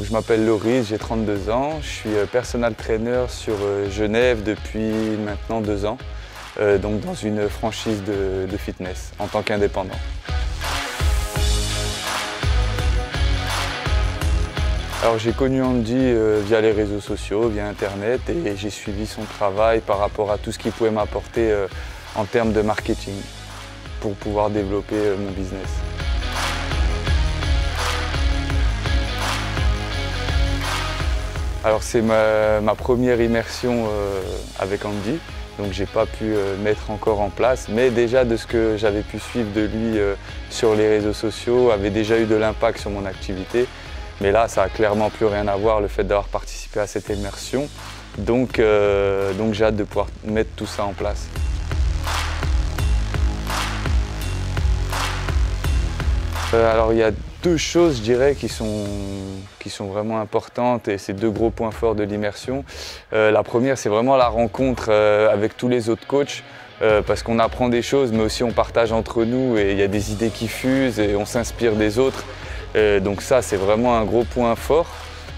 je m'appelle Loris, j'ai 32 ans. Je suis personal trainer sur Genève depuis maintenant 2 ans, donc dans une franchise de fitness en tant qu'indépendant. Alors j'ai connu Andy via les réseaux sociaux, via internet, et j'ai suivi son travail par rapport à tout ce qu'il pouvait m'apporter en termes de marketing pour pouvoir développer mon business. Alors c'est ma première immersion avec Andy, donc j'ai pas pu mettre encore en place, mais déjà de ce que j'avais pu suivre de lui sur les réseaux sociaux avait déjà eu de l'impact sur mon activité. Mais là, ça n'a clairement plus rien à voir, le fait d'avoir participé à cette immersion. Donc j'ai hâte de pouvoir mettre tout ça en place. Alors il y a 2 choses, je dirais, qui sont vraiment importantes, et c'est 2 gros points forts de l'immersion. La première, c'est vraiment la rencontre avec tous les autres coachs, parce qu'on apprend des choses, mais aussi on partage entre nous, et il y a des idées qui fusent et on s'inspire des autres. Donc ça, c'est vraiment un gros point fort,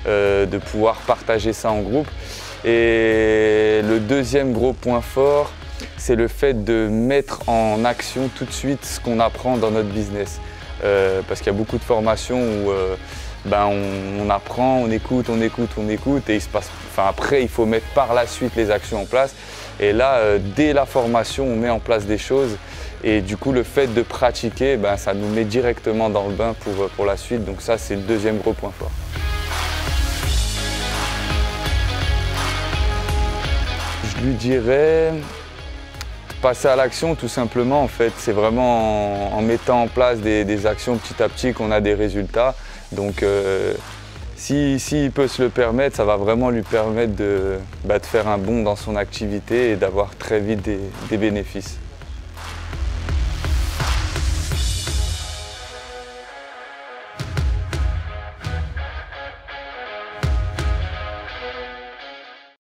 de pouvoir partager ça en groupe. Et le deuxième gros point fort, c'est le fait de mettre en action tout de suite ce qu'on apprend dans notre business. Parce qu'il y a beaucoup de formations où on apprend, on écoute, et il se passe, après il faut mettre par la suite les actions en place. Et là, dès la formation, on met en place des choses. Et du coup, le fait de pratiquer, ça nous met directement dans le bain pour la suite. Donc ça, c'est le deuxième gros point fort. Je lui dirais passer à l'action tout simplement. En fait, c'est vraiment en mettant en place des actions petit à petit qu'on a des résultats. Donc s'il peut se le permettre, ça va vraiment lui permettre de faire un bond dans son activité et d'avoir très vite des bénéfices.